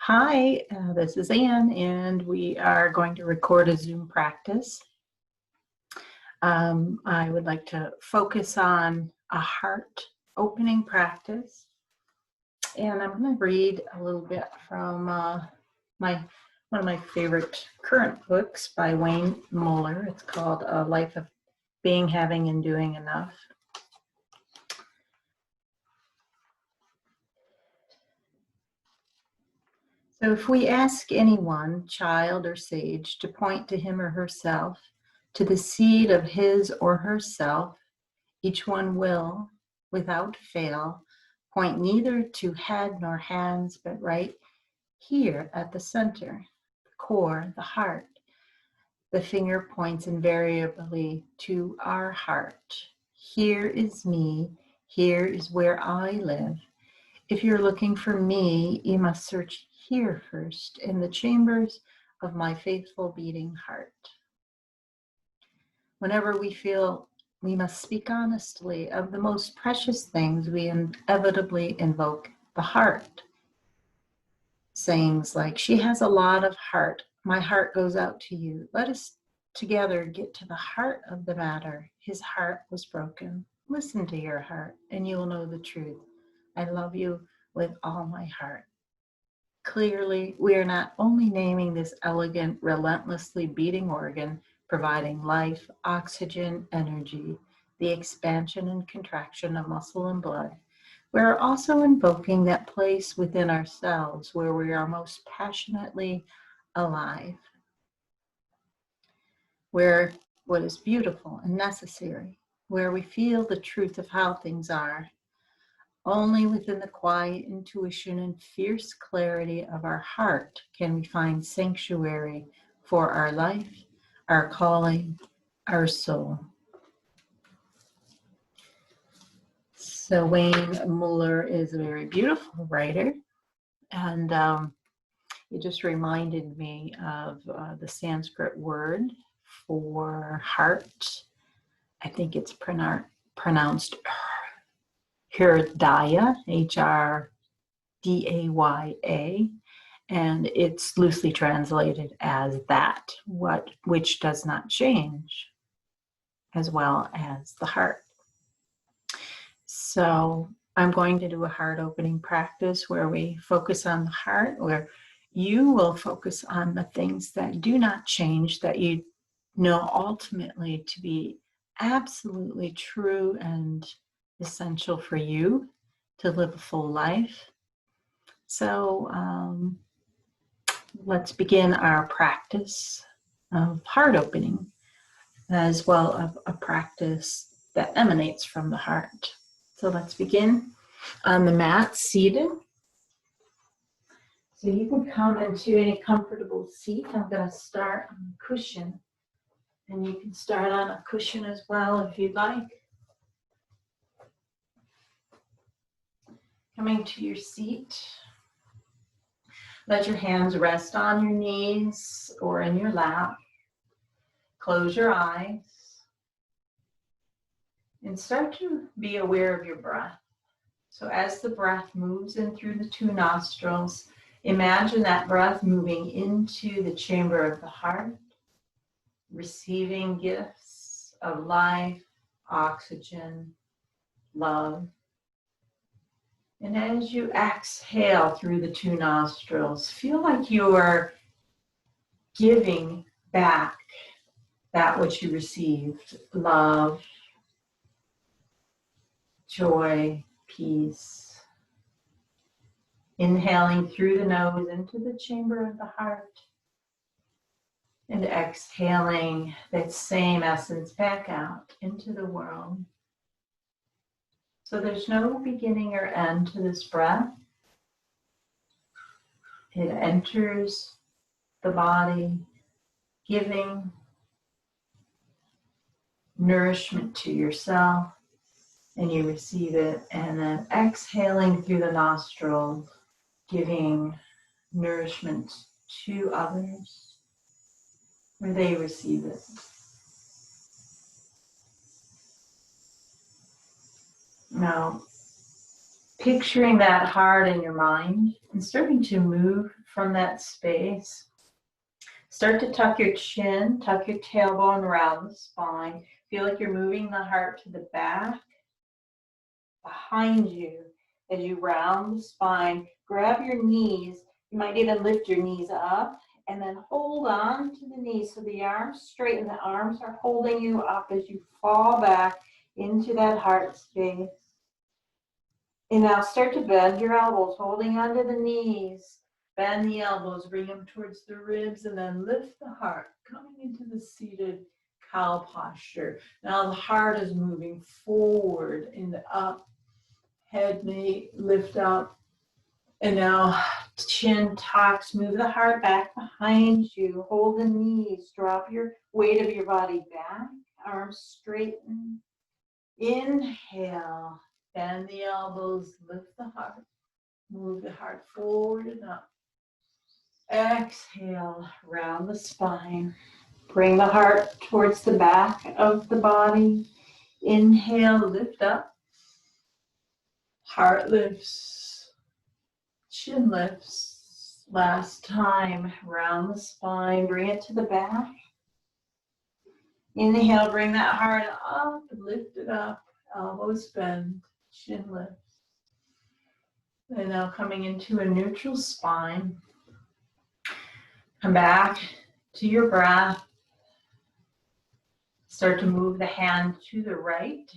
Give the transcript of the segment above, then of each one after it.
Hi, this is Anne, and we are going to record a Zoom practice. I would like to focus on a heart opening practice, and I'm going to read a little bit from one of my favorite current books by Wayne Muller. It's called A Life of Being, Having, and Doing Enough. So if we ask anyone, child or sage, to point to him or herself, to the seed of his or herself, each one will, without fail, point neither to head nor hands, but right here at the center, the core, the heart. The finger points invariably to our heart. Here is me. Here is where I live. If you're looking for me, you must search here first, in the chambers of my faithful beating heart. Whenever we feel we must speak honestly of the most precious things, we inevitably invoke the heart. Sayings like, she has a lot of heart. My heart goes out to you. Let us together get to the heart of the matter. His heart was broken. Listen to your heart and you will know the truth. I love you with all my heart. Clearly, we are not only naming this elegant, relentlessly beating organ, providing life, oxygen, energy, the expansion and contraction of muscle and blood. We are also invoking that place within ourselves where we are most passionately alive, where what is beautiful and necessary, where we feel the truth of how things are. Only within the quiet intuition and fierce clarity of our heart can we find sanctuary for our life, our calling, our soul. So Wayne Muller is a very beautiful writer, and it just reminded me of the Sanskrit word for heart. I think it's pronounced Hridaya, H-R-D-A-Y-A, and it's loosely translated as that, which does not change, as well as the heart. So I'm going to do a heart opening practice where we focus on the heart, where you will focus on the things that do not change, that you know ultimately to be absolutely true and essential for you to live a full life. So let's begin our practice of heart opening, as well as a practice that emanates from the heart. So let's begin on the mat, seated. So you can come into any comfortable seat. I'm going to start on the cushion, and you can start on a cushion as well if you'd like. Coming to your seat, let your hands rest on your knees or in your lap. Close your eyes and start to be aware of your breath. So as the breath moves in through the two nostrils, imagine that breath moving into the chamber of the heart, receiving gifts of life, oxygen, love. And as you exhale through the two nostrils, feel like you are giving back that which you received: love, joy, peace. Inhaling through the nose into the chamber of the heart, and exhaling that same essence back out into the world. So there's no beginning or end to this breath. It enters the body, giving nourishment to yourself, and you receive it, and then exhaling through the nostrils, giving nourishment to others, where they receive it. Now, picturing that heart in your mind and starting to move from that space. Start to tuck your chin, tuck your tailbone around the spine. Feel like you're moving the heart to the back, behind you. As you round the spine, grab your knees. You might even lift your knees up and then hold on to the knees so the arms straighten. The arms are holding you up as you fall back into that heart space. And now start to bend your elbows, holding onto the knees. Bend the elbows, bring them towards the ribs, and then lift the heart, coming into the seated cowl posture. Now the heart is moving forward and up. Head may lift up. And now chin tucks, move the heart back behind you. Hold the knees, drop your weight of your body back. Arms straighten. Inhale. Bend the elbows, lift the heart, move the heart forward and up. Exhale, round the spine. Bring the heart towards the back of the body. Inhale, lift up. Heart lifts, chin lifts. Last time, round the spine, bring it to the back. Inhale, bring that heart up, lift it up, elbows bend. Chin lifts. And now coming into a neutral spine. Come back to your breath. Start to move the hand to the right.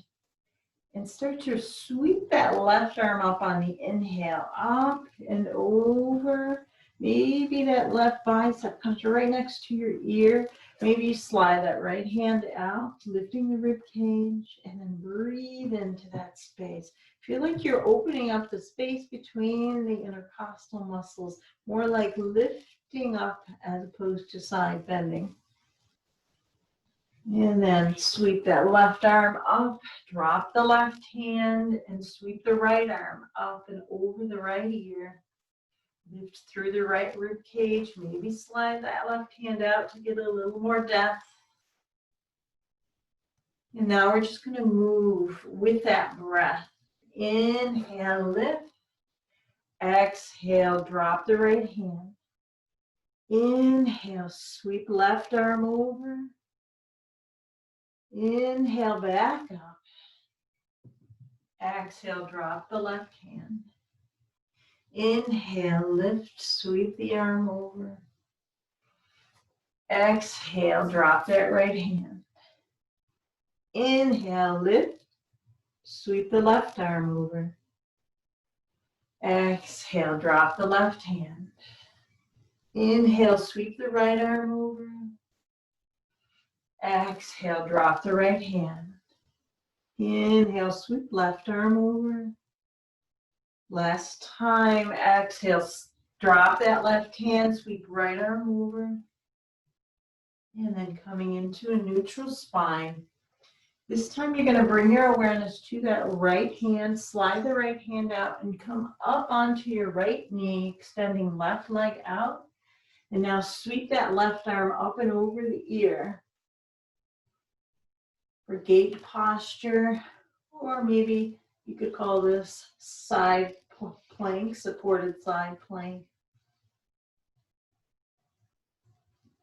And start to sweep that left arm up on the inhale. Up and over. Maybe that left bicep comes right next to your ear. Maybe you slide that right hand out, lifting the rib cage, and then breathe into that space. Feel like you're opening up the space between the intercostal muscles, more like lifting up as opposed to side bending. And then sweep that left arm up, drop the left hand, and sweep the right arm up and over the right ear. Lift through the right rib cage, maybe slide that left hand out to get a little more depth. And now we're just going to move with that breath. Inhale, lift. Exhale, drop the right hand. Inhale, sweep left arm over. Inhale, back up. Exhale, drop the left hand. Inhale, lift, sweep the arm over. Exhale, drop that right hand. Inhale, lift, sweep the left arm over. Exhale, drop the left hand. Inhale, sweep the right arm over. Exhale, drop the right hand. Inhale, sweep left arm over. Last time, exhale, drop that left hand, sweep right arm over. And then coming into a neutral spine. This time you're going to bring your awareness to that right hand, slide the right hand out and come up onto your right knee, extending left leg out. And now sweep that left arm up and over the ear. For gate posture, or maybe you could call this side plank, supported side plank.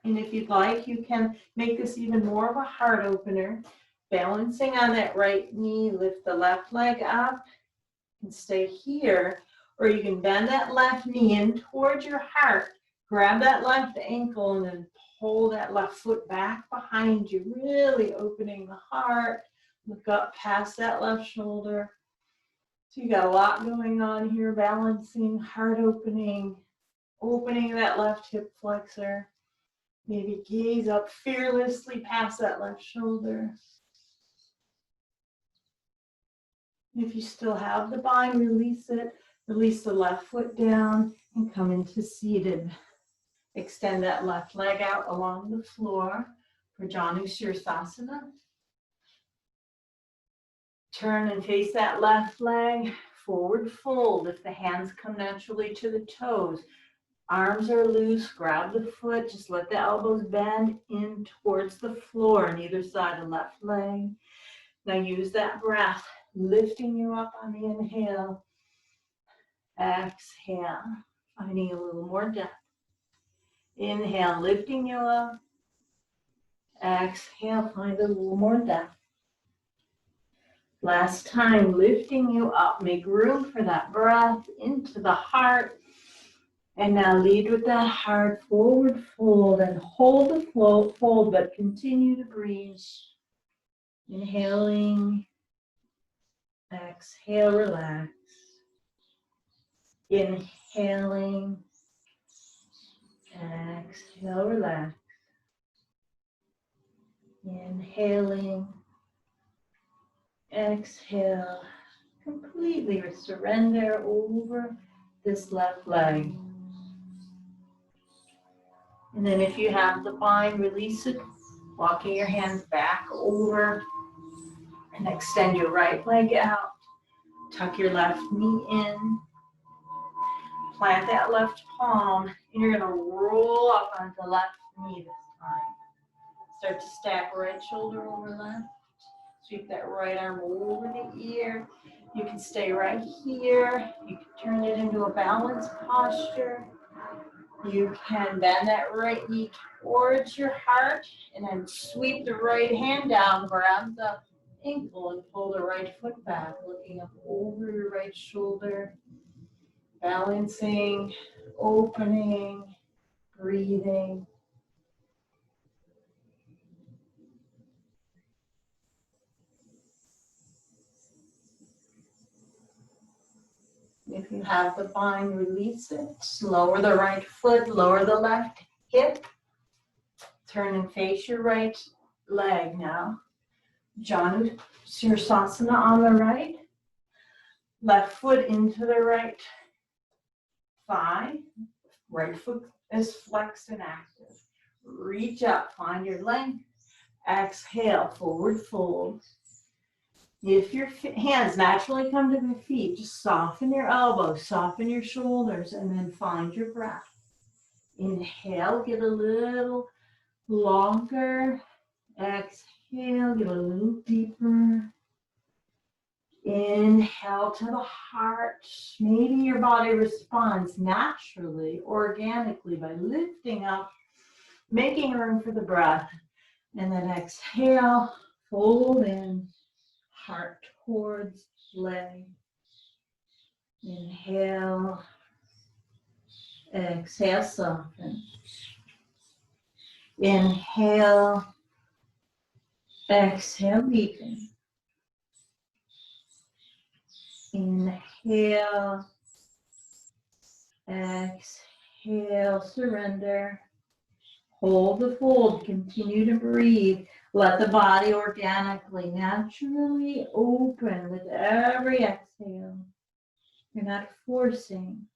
And if you'd like, you can make this even more of a heart opener. Balancing on that right knee, lift the left leg up and stay here. Or you can bend that left knee in towards your heart. Grab that left ankle and then pull that left foot back behind you, really opening the heart. Look up past that left shoulder. So you got a lot going on here, balancing, heart opening, opening that left hip flexor. Maybe gaze up fearlessly past that left shoulder. If you still have the bind, release it. Release the left foot down and come into seated. Extend that left leg out along the floor for Shavasana. Turn and face that left leg, forward fold. If the hands come naturally to the toes, arms are loose, grab the foot, just let the elbows bend in towards the floor on either side of the left leg. Now use that breath, lifting you up on the inhale Exhale, finding a little more depth. Inhale, lifting you up. Exhale, find a little more depth. Last time, lifting you up. Make room for that breath into the heart. And now lead with that heart, forward fold, and hold the fold, but continue to breathe. Inhaling, exhale, relax. Inhaling, exhale, relax. Inhaling, exhale, completely surrender over this left leg. And then if you have the bind, release it, walking your hands back over and extend your right leg out. Tuck your left knee in. Plant that left palm, and you're gonna roll up onto the left knee this time. Start to stack right shoulder over left. Sweep that right arm over the ear. You can stay right here. You can turn it into a balanced posture. You can bend that right knee towards your heart and then sweep the right hand down, grab the ankle and pull the right foot back, looking up over your right shoulder, balancing, opening, breathing. If you have the bind, release it. Lower the right foot, lower the left hip. Turn and face your right leg now. Janu Sirsasana on the right. Left foot into the right thigh. Right foot is flexed and active. Reach up, find your length. Exhale, forward fold. If your hands naturally come to the feet, just soften your elbows, soften your shoulders, and then find your breath. Inhale, get a little longer. Exhale, get a little deeper. Inhale to the heart. Maybe your body responds naturally, organically by lifting up, making room for the breath. And then exhale, fold in. Heart towards leg. Inhale. Exhale, soften. Inhale. Exhale, deepen. Inhale. Exhale, surrender. Hold the fold. Continue to breathe. Let the body organically, naturally open with every exhale. You're not forcing.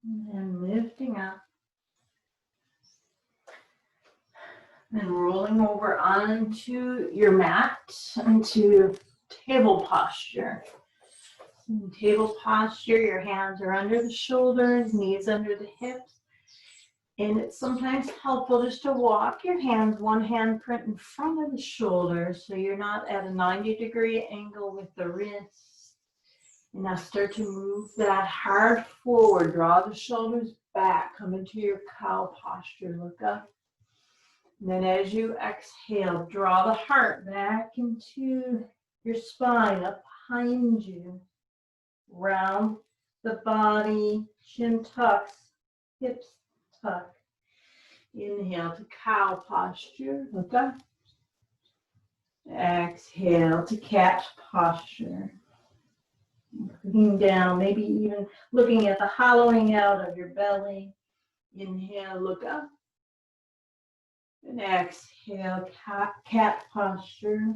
And lifting up. And rolling over onto your mat, into table posture. In table posture, your hands are under the shoulders, knees under the hips. And it's sometimes helpful just to walk your hands, one hand print in front of the shoulders so you're not at a 90-degree angle with the wrists. And now start to move that heart forward. Draw the shoulders back. Come into your cow posture. Look up. And then as you exhale, draw the heart back into your spine, up behind you. Round the body, chin tucks, hips tuck. Inhale to cow posture. Look up. Exhale to cat posture. Looking down, maybe even looking at the hollowing out of your belly. Inhale, look up. And exhale, cat posture.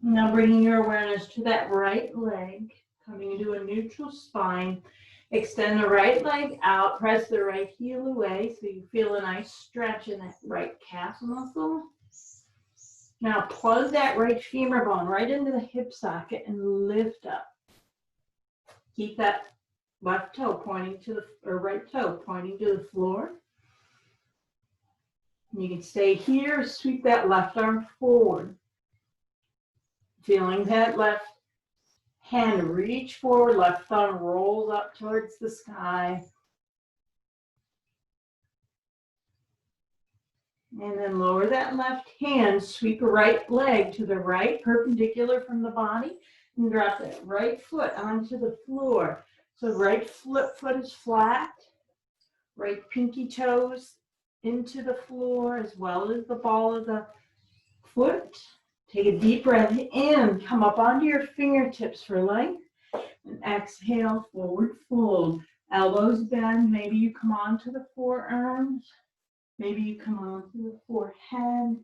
Now bringing your awareness to that right leg, coming into a neutral spine. Extend the right leg out, press the right heel away so you feel a nice stretch in that right calf muscle. Now plug that right femur bone right into the hip socket and lift up. Keep that left toe pointing to the, or right toe pointing to the floor. You can stay here, sweep that left arm forward. Feeling that left hand reach forward, left thumb rolls up towards the sky. And then lower that left hand, sweep a right leg to the right, perpendicular from the body, and drop that right foot onto the floor. So right foot is flat, right pinky toes into the floor as well as the ball of the foot. Take a deep breath in, come up onto your fingertips for length, and exhale, forward fold. Elbows bend, maybe you come onto the forearms, maybe you come onto the forehead.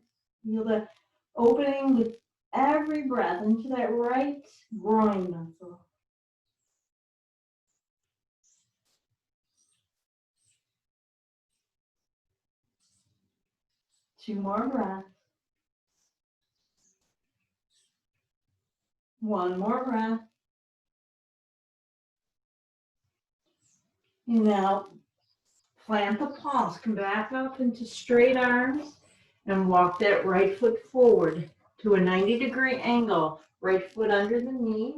Feel the opening with every breath into that right groin muscle. 2 more breaths. 1 more breath. And now plant the palms, come back up into straight arms and walk that right foot forward to a 90-degree angle. Right foot under the knee.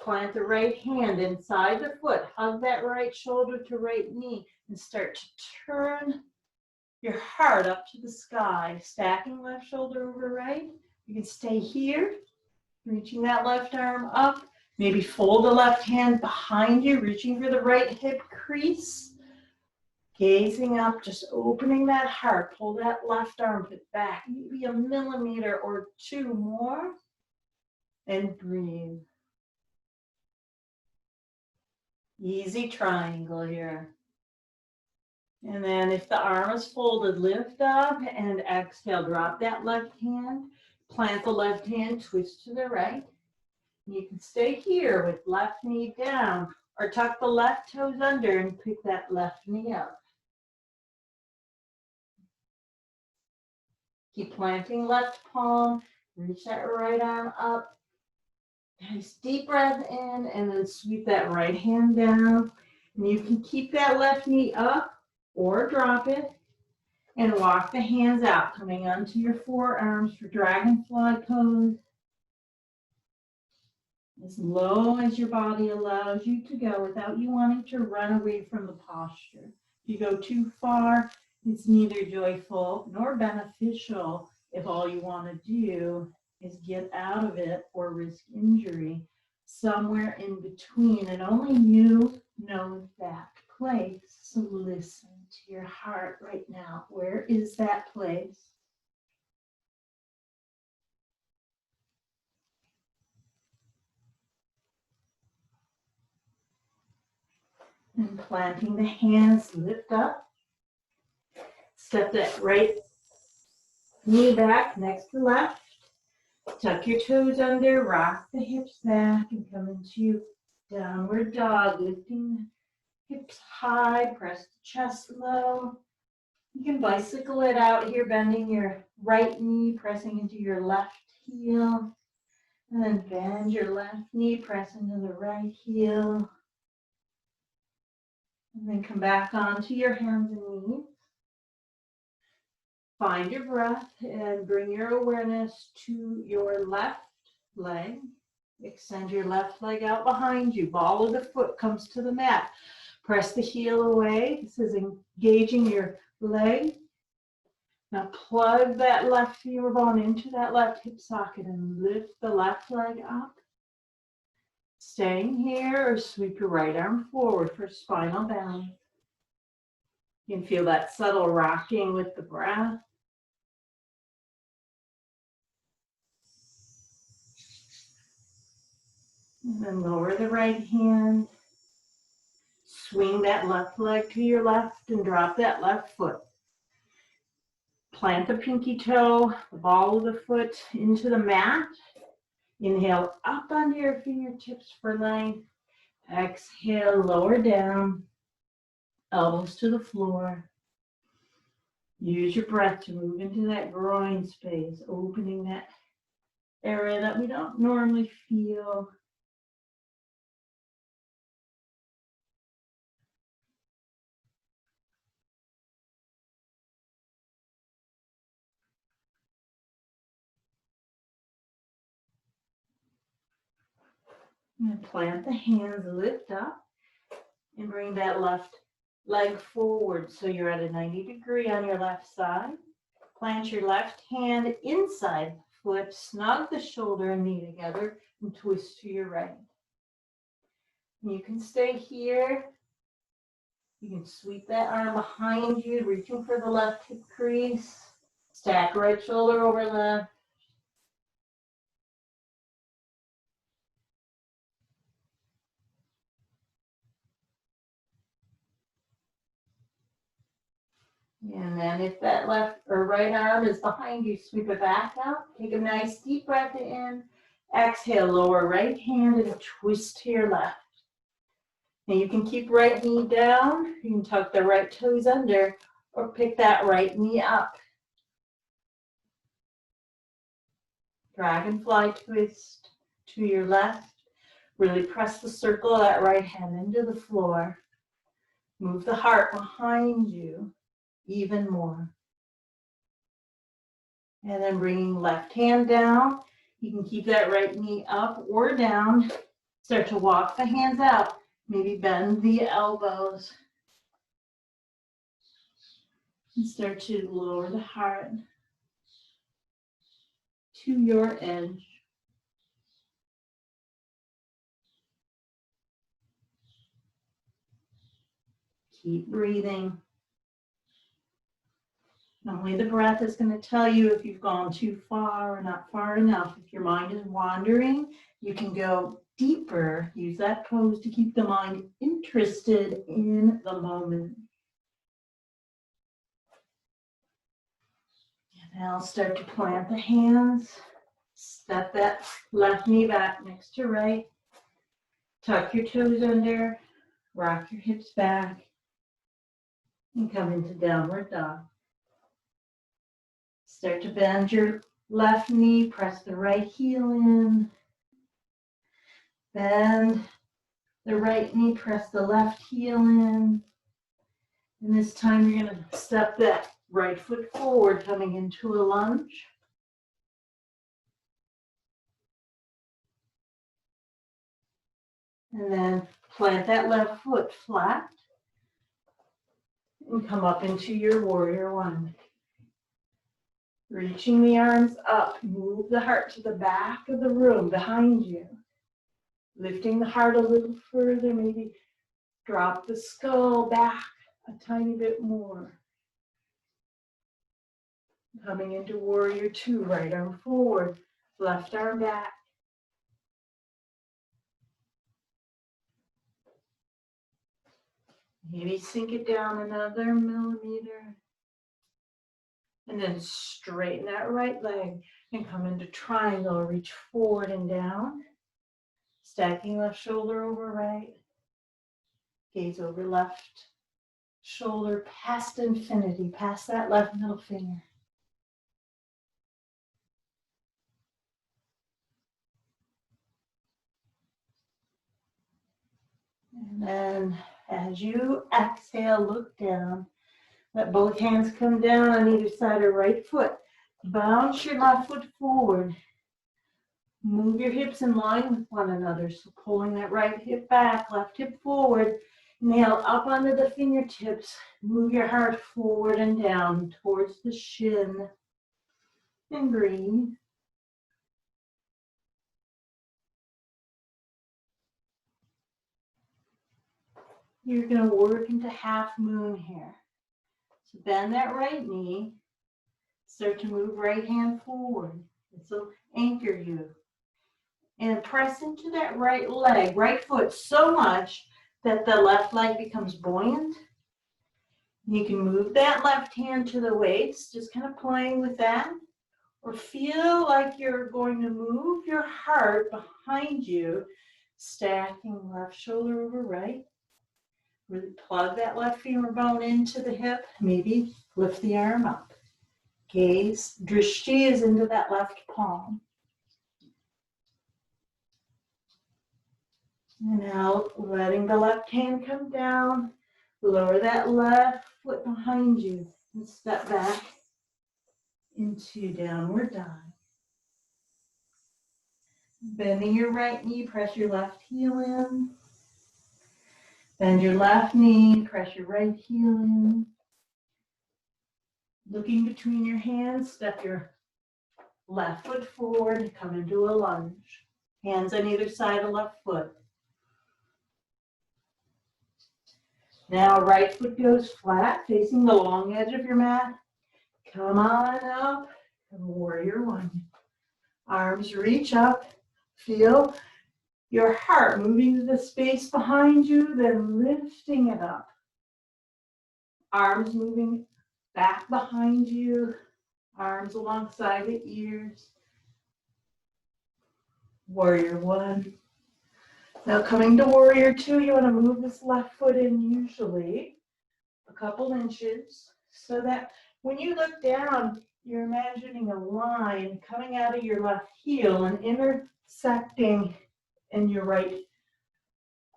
Plant the right hand inside the foot. Hug that right shoulder to right knee and start to turn your heart up to the sky. Stacking left shoulder over right. You can stay here, reaching that left arm up. Maybe fold the left hand behind you, reaching for the right hip crease. Gazing up, just opening that heart. Pull that left armpit back, maybe a millimeter or 2 more. And breathe. Easy triangle here. And then if the arm is folded, lift up and exhale. Drop that left hand. Plant the left hand, twist to the right. You can stay here with left knee down or tuck the left toes under and pick that left knee up. Keep planting left palm. Reach that right arm up. Nice deep breath in and then sweep that right hand down. And you can keep that left knee up or drop it and walk the hands out, coming onto your forearms for Dragonfly Pose. As low as your body allows you to go without you wanting to run away from the posture. If you go too far, it's neither joyful nor beneficial if all you want to do is get out of it or risk injury. Somewhere in between, and only you know that place. So listen to your heart right now. Where is that place? And planting the hands, lift up. Step that right knee back next to left. Tuck your toes under, rock the hips back, and come into downward dog, lifting the hips high, press the chest low. You can bicycle it out here, bending your right knee, pressing into your left heel. And then bend your left knee, press into the right heel. And then come back onto your hands and knees. Find your breath and bring your awareness to your left leg. Extend your left leg out behind you. Ball of the foot comes to the mat. Press the heel away. This is engaging your leg. Now plug that left femur bone into that left hip socket and lift the left leg up. Staying here or sweep your right arm forward for spinal balance. You can feel that subtle rocking with the breath. And then lower the right hand. Swing that left leg to your left and drop that left foot. Plant the pinky toe, the ball of the foot into the mat. Inhale up onto your fingertips for length. Exhale, lower down. Elbows to the floor. Use your breath to move into that groin space, opening that area that we don't normally feel. And plant the hands, lift up, and bring that left leg forward so you're at a 90 degree on your left side. Plant your left hand inside the foot, snug the shoulder and knee together, and twist to your right. And you can stay here. You can sweep that arm behind you, reaching for the left hip crease. Stack right shoulder over left. And then if that left or right arm is behind you, sweep it back up. Take a nice deep breath in. Exhale, lower right hand and twist to your left. Now you can keep right knee down. You can tuck the right toes under or pick that right knee up. Dragonfly twist to your left. Really press the circle of that right hand into the floor. Move the heart behind you even more. And then bringing left hand down. You can keep that right knee up or down. Start to walk the hands out. Maybe bend the elbows. And start to lower the heart to your edge. Keep breathing. Only the breath is going to tell you if you've gone too far or not far enough. If your mind is wandering, you can go deeper. Use that pose to keep the mind interested in the moment. And now start to plant the hands. Step that left knee back next to right. Tuck your toes under. Rock your hips back. And come into downward dog. Start to bend your left knee, press the right heel in. Bend the right knee, press the left heel in. And this time you're going to step that right foot forward, coming into a lunge. And then plant that left foot flat. And come up into your warrior one. Reaching the arms up, move the heart to the back of the room behind you. Lifting the heart a little further, maybe drop the skull back a tiny bit more. Coming into warrior two, right arm forward, left arm back. Maybe sink it down another millimeter. And then straighten that right leg and come into triangle. Reach forward and down. Stacking left shoulder over right. Gaze over left shoulder past infinity, past that left middle finger. And then as you exhale, look down. Let both hands come down on either side of right foot. Bounce your left foot forward. Move your hips in line with one another. So pulling that right hip back, left hip forward. Nail up onto the fingertips. Move your heart forward and down towards the shin. And breathe. You're going to work into half moon here. So bend that right knee. Start to move right hand forward. This will anchor you. And press into that right leg, right foot so much that the left leg becomes buoyant. You can move that left hand to the waist, just kind of playing with that. Or feel like you're going to move your heart behind you, stacking left shoulder over right. Really plug that left femur bone into the hip. Maybe lift the arm up. Gaze, drishti is into that left palm. And now letting the left hand come down. Lower that left foot behind you and step back into downward dog. Bending your right knee, press your left heel in. Bend your left knee, press your right heel in. Looking between your hands, step your left foot forward, come into a lunge. Hands on either side of left foot. Now right foot goes flat, facing the long edge of your mat. Come on up, warrior one. Arms reach up, feel your heart moving to the space behind you, then lifting it up. Arms moving back behind you, arms alongside the ears. Warrior one. Now coming to warrior two, you want to move this left foot in usually a couple inches so that when you look down, you're imagining a line coming out of your left heel and intersecting in your right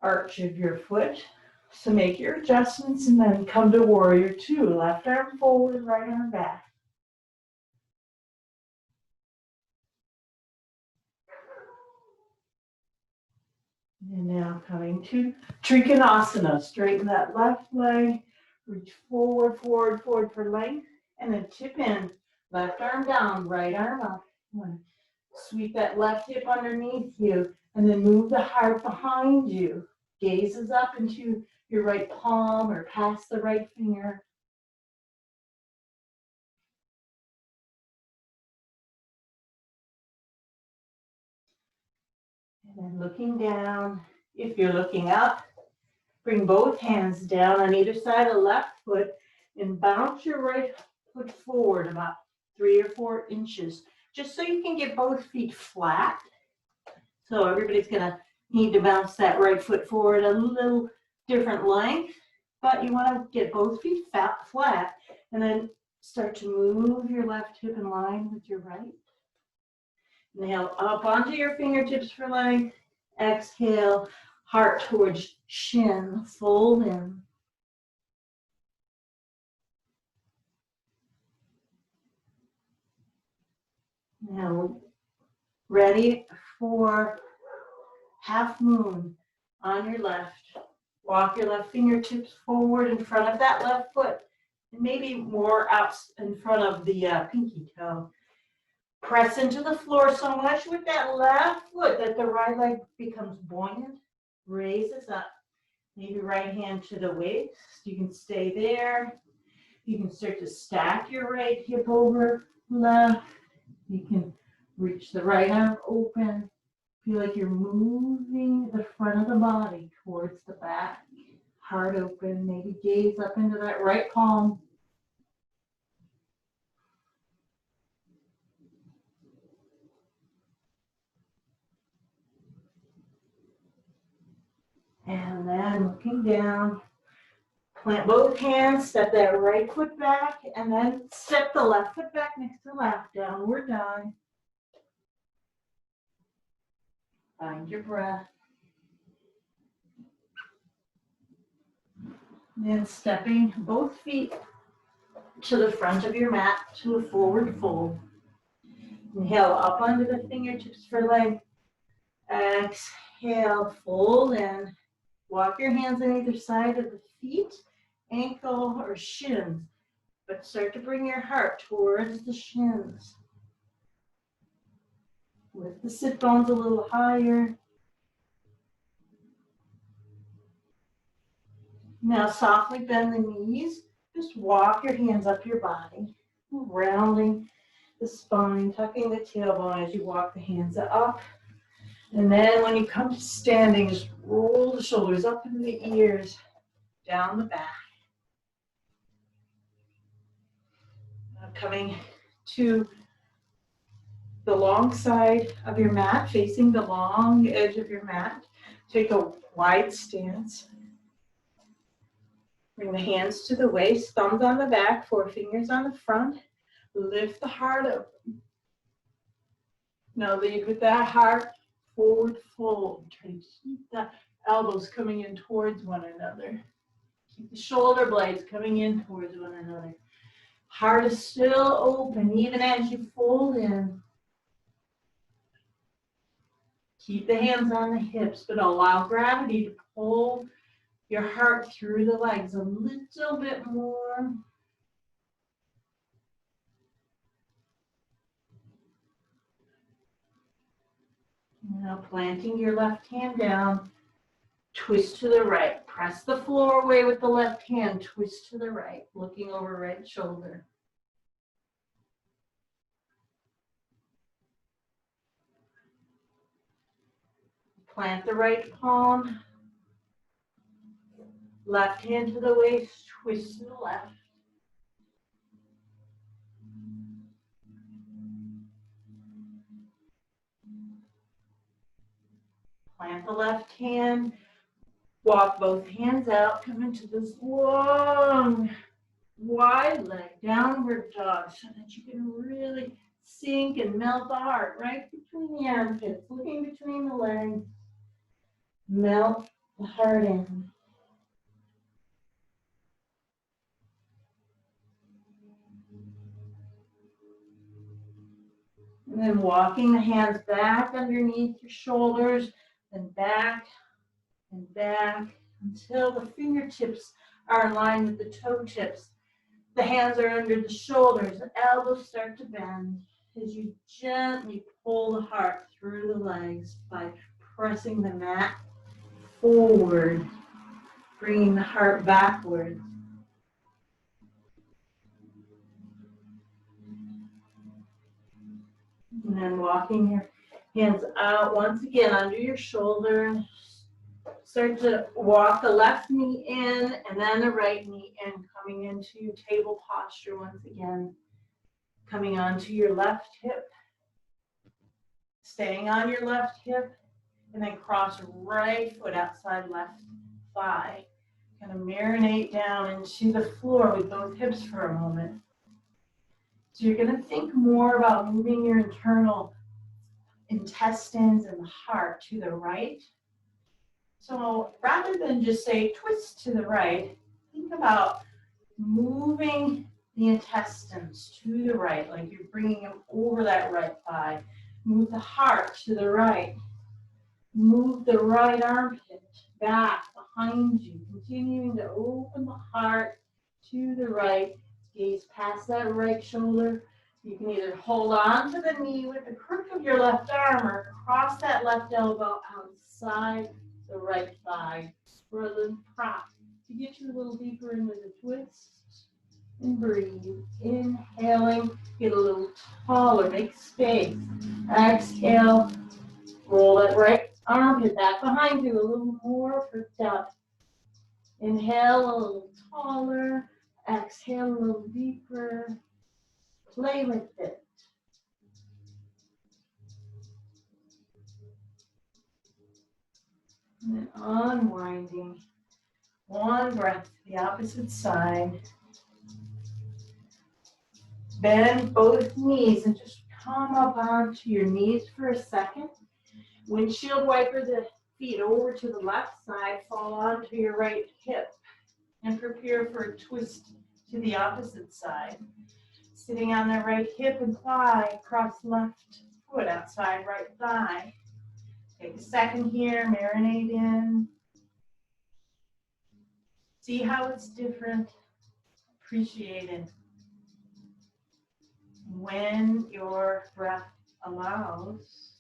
arch of your foot. So make your adjustments and then come to warrior two. Left arm forward, right arm back. And now coming to Trinken Asana. Straighten that left leg, reach forward, forward, forward for length, and then tip in. Left arm down, right arm up. Sweep that left hip underneath you, and then move the heart behind you. Gazes up into your right palm or past the right finger. And then looking down. If you're looking up, bring both hands down on either side of the left foot and bounce your right foot forward about 3 or 4 inches, just so you can get both feet flat. So everybody's gonna need to bounce that right foot forward a little different length, but you wanna get both feet flat and then start to move your left hip in line with your right. Inhale up onto your fingertips for length. Exhale, heart towards shin, fold in. Now, ready for half moon on your left. Walk your left fingertips forward in front of that left foot, and maybe more out in front of the pinky toe. Press into the floor so much with that left foot that the right leg becomes buoyant, raises up. Maybe right hand to the waist. You can stay there. You can start to stack your right hip over left. You can reach the right arm open. Feel like you're moving the front of the body towards the back. Heart open. Maybe gaze up into that right palm. And then looking down, plant both hands, step that right foot back, and then step the left foot back next to left, downward dog. Find your breath. And stepping both feet to the front of your mat to a forward fold. Inhale up onto the fingertips for length. Exhale, fold in. Walk your hands on either side of the feet, ankle, or shins, but start to bring your heart towards the shins. Lift the sit bones a little higher. Now softly bend the knees. Just walk your hands up your body, rounding the spine, tucking the tailbone as you walk the hands up. And then when you come to standing, just roll the shoulders up into the ears, down the back. Now coming to the long side of your mat, facing the long edge of your mat. Take a wide stance. Bring the hands to the waist, thumbs on the back, 4 fingers on the front. Lift the heart up. Now lead with that heart. Forward fold. Try to keep the elbows coming in towards one another. Keep the shoulder blades coming in towards one another. Heart is still open even as you fold in. Keep the hands on the hips, but allow gravity to pull your heart through the legs a little bit more. Now planting your left hand down, twist to the right. Press the floor away with the left hand, twist to the right, looking over right shoulder. Plant the right palm, left hand to the waist, twist to the left. Plant the left hand, walk both hands out, come into this long, wide leg, downward dog, so that you can really sink and melt the heart right between the armpits, looking between the legs. Melt the heart in. And then walking the hands back underneath your shoulders, then back and back until the fingertips are in line with the toe tips. The hands are under the shoulders, the elbows start to bend as you gently pull the heart through the legs by pressing the mat forward, bringing the heart backward. And then walking your hands out once again under your shoulder. Start to walk the left knee in and then the right knee in, coming into table posture once again. Coming onto your left hip, staying on your left hip, and then cross right foot outside left thigh. Kind of marinate down into the floor with both hips for a moment. So you're going to think more about moving your internal intestines and the heart to the right. So rather than just say twist to the right, think about moving the intestines to the right, like you're bringing them over that right thigh. Move the heart to the right. Move the right armpit back behind you, continuing to open the heart to the right. Gaze past that right shoulder. You can either hold on to the knee with the crook of your left arm or cross that left elbow outside the right thigh for a little prop to get you a little deeper into the twist. And breathe. Inhaling, get a little taller, make space. Exhale, roll that right armpit back behind you, a little more for depth. Inhale, a little taller. Exhale, a little deeper. Play with it. And then unwinding. One breath to the opposite side. Bend both knees and just come up onto your knees for a second. Windshield wiper the feet over to the left side, fall onto your right hip, and prepare for a twist to the opposite side. Sitting on the right hip and thigh, cross left foot outside right thigh. Take a second here, marinate in. See how it's different, appreciate it. When your breath allows,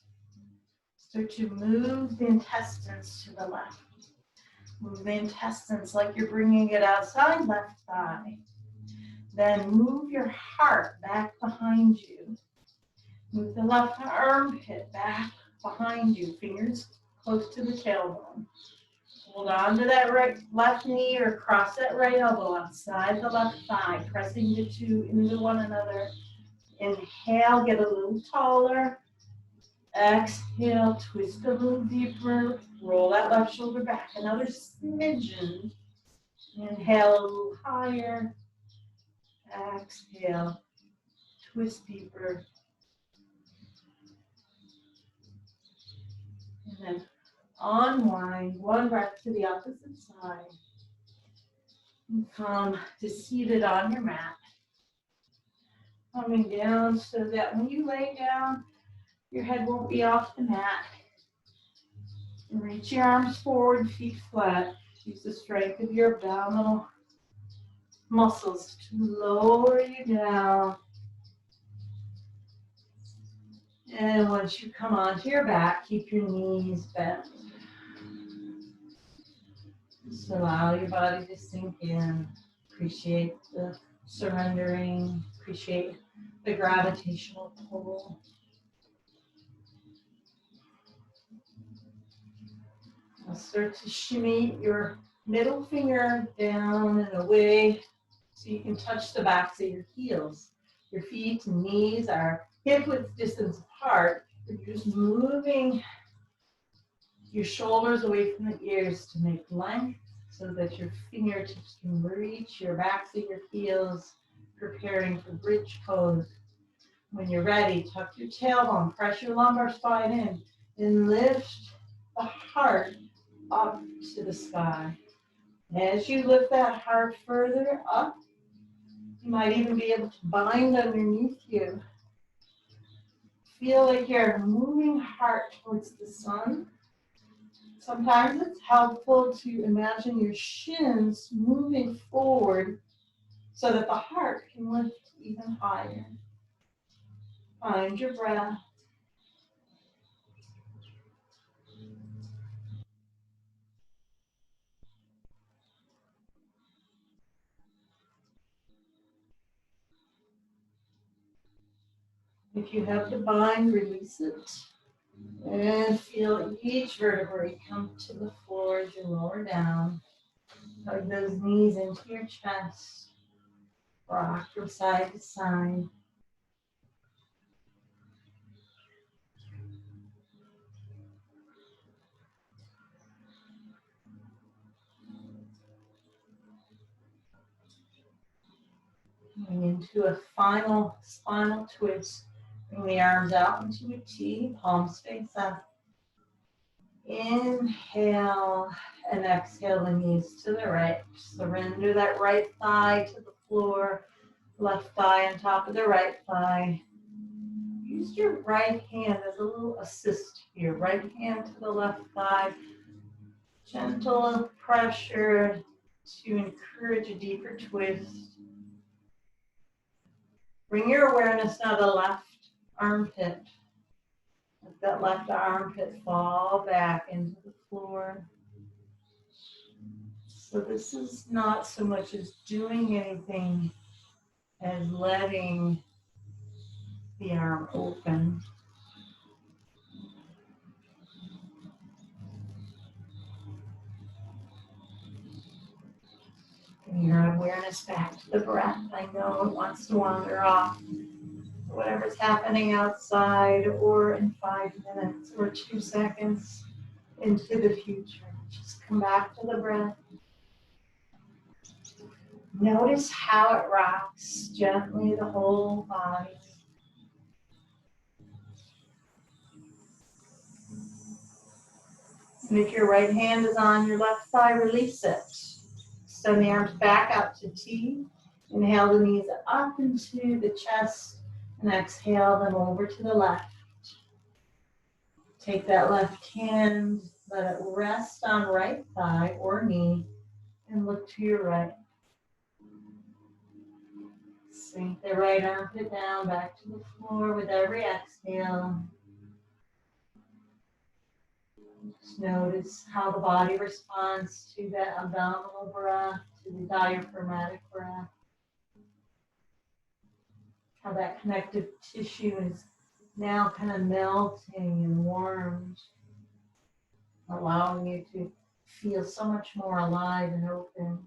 start to move the intestines to the left. Move the intestines like you're bringing it outside left thigh. Then move your heart back behind you. Move the left armpit back behind you, fingers close to the tailbone. Hold on to that left knee or cross that right elbow outside the left thigh, pressing the two into one another. Inhale, get a little taller. Exhale, twist a little deeper. Roll that left shoulder back. Another smidgen. Inhale a little higher. Exhale, twist deeper. And then unwind, one breath to the opposite side. And come to seated on your mat. Coming down so that when you lay down, your head won't be off the mat. And reach your arms forward, feet flat. Use the strength of your abdominal muscles to lower you down. And once you come onto your back, keep your knees bent. Just allow your body to sink in. Appreciate the surrendering. Appreciate the gravitational pull. Now start to shimmy your middle finger down and away so you can touch the backs of your heels. Your feet and knees are hip width distance apart. You're just moving your shoulders away from the ears to make length so that your fingertips can reach your backs of your heels, preparing for bridge pose. When you're ready, tuck your tailbone, press your lumbar spine in, and lift the heart up to the sky. As you lift that heart further up, you might even be able to bind underneath you. Feel like you're moving heart towards the sun. Sometimes it's helpful to imagine your shins moving forward so that the heart can lift even higher. Find your breath. If you have to bind, release it. And feel each vertebrae come to the floor as you lower down. Hug those knees into your chest. Rock from side to side. Going into a final spinal twist. Bring the arms out into a T, palms face up. Inhale and exhale the knees to the right. Surrender that right thigh to the floor. Left thigh on top of the right thigh. Use your right hand as a little assist here. Right hand to the left thigh. Gentle pressure to encourage a deeper twist. Bring your awareness now to the left armpit. Let that left armpit fall back into the floor. So this is not so much as doing anything as letting the arm open. Bring your awareness back to the breath. I know it wants to wander off. Whatever's happening outside or in 5 minutes or 2 seconds into the future. Just come back to the breath. Notice how it rocks gently the whole body. And if your right hand is on your left thigh, release it. Send the arms back out to T. Inhale the knees up into the chest and exhale them over to the left. Take that left hand, let it rest on right thigh or knee, and look to your right. Sink the right armpit down back to the floor with every exhale. Just notice how the body responds to that abdominal breath, to the diaphragmatic breath. How that connective tissue is now kind of melting and warmed, allowing you to feel so much more alive and open.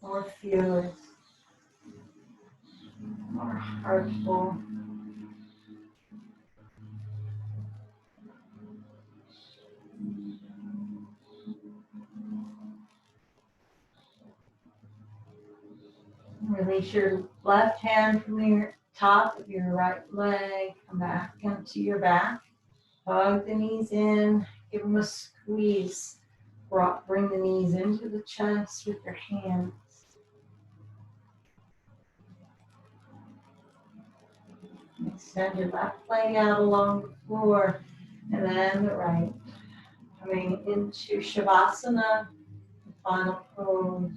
More fearless, more heartful. Release your left hand from your top of your right leg. Come back onto your back. Hug the knees in. Give them a squeeze. Bring the knees into the chest with your hands. Send your left leg out along the floor and then the right. Coming into Shavasana, the final pose.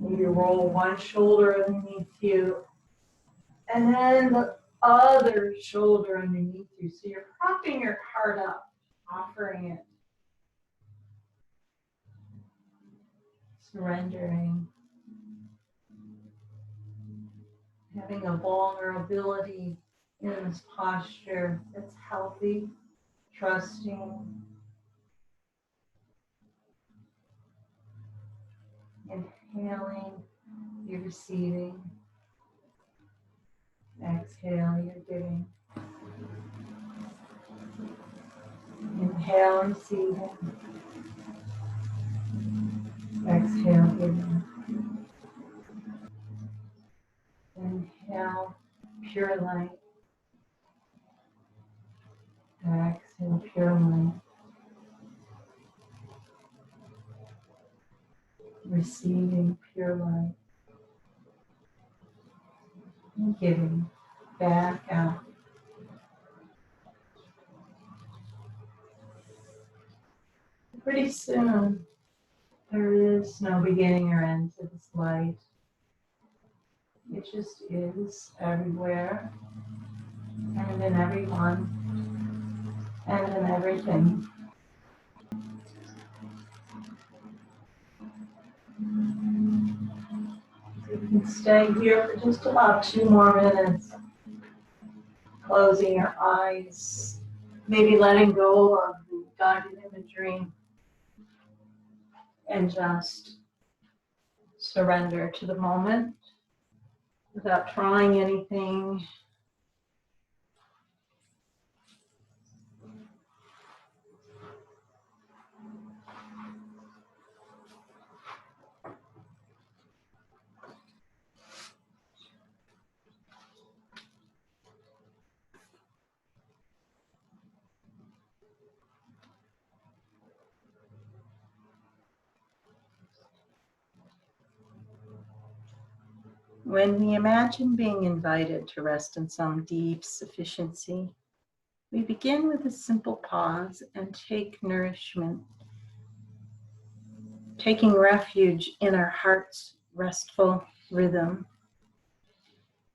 You roll one shoulder underneath you and then the other shoulder underneath you. So you're propping your heart up, offering it, surrendering, having a vulnerability in this posture that's healthy, trusting, inhaling, you're receiving, exhale, you're giving. Inhale, receiving. Exhale, giving. Inhale, pure light. Exhale, pure light. Receiving pure light. And giving back out. Pretty soon, there is no beginning or end to this light. It just is everywhere, and in everyone, and in everything. You can stay here for just about 2 more minutes, closing your eyes, maybe letting go of the guided imagery, and just surrender to the moment without trying anything. When we imagine being invited to rest in some deep sufficiency, we begin with a simple pause and take nourishment, taking refuge in our heart's restful rhythm.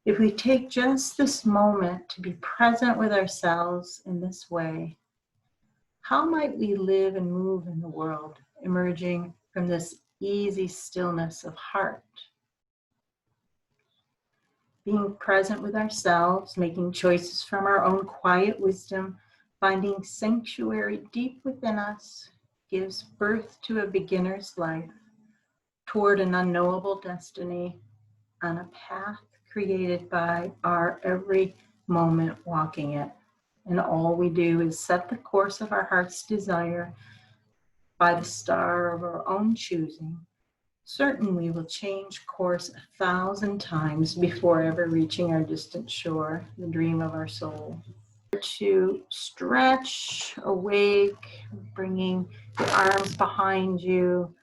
If we take just this moment to be present with ourselves in this way, how might we live and move in the world, emerging from this easy stillness of heart? Being present with ourselves, making choices from our own quiet wisdom, finding sanctuary deep within us, gives birth to a beginner's life toward an unknowable destiny on a path created by our every moment walking it. And all we do is set the course of our heart's desire by the star of our own choosing. Certain we will change course 1,000 times before ever reaching our distant shore, the dream of our soul. To stretch, awake, bringing your arms behind you.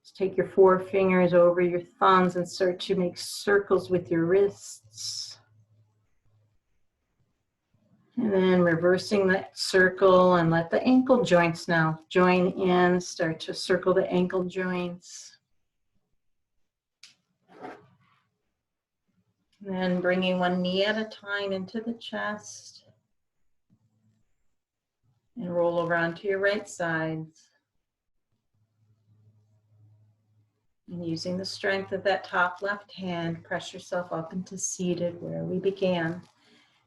Just take your 4 fingers over your thumbs and start to make circles with your wrists. And then reversing that circle, and let the ankle joints now join in, start to circle the ankle joints. And then bringing one knee at a time into the chest. And roll over onto your right sides. And using the strength of that top left hand, press yourself up into seated where we began.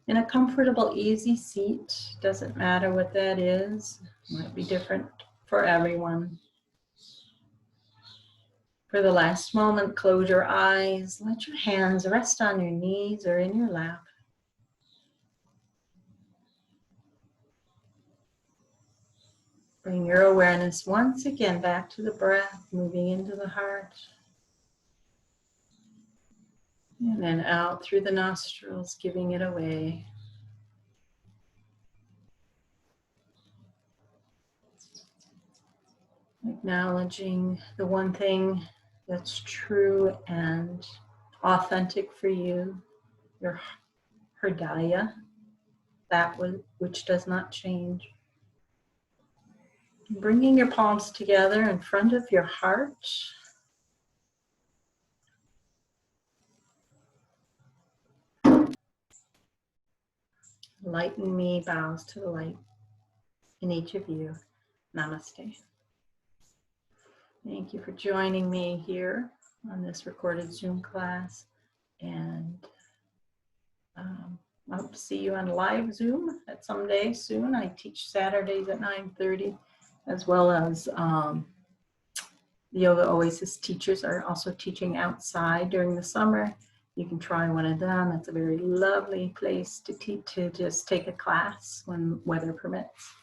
In a comfortable, easy seat, doesn't matter what that is, might be different for everyone. For the last moment, close your eyes, let your hands rest on your knees or in your lap. Bring your awareness once again back to the breath, moving into the heart. And then out through the nostrils, giving it away. Acknowledging the one thing that's true and authentic for you, your Hridaya, that which does not change. Bringing your palms together in front of your heart. Light in me bows to the light in each of you. Namaste. Thank you for joining me here on this recorded Zoom class. And I hope to see you on live Zoom at some day soon. I teach Saturdays at 9:30, as well as the Yoga Oasis teachers are also teaching outside during the summer. You can try one of them. It's a very lovely place to just take a class when weather permits.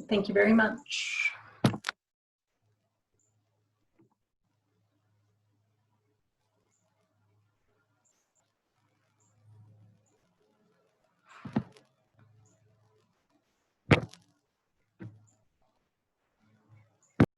Thank you very much.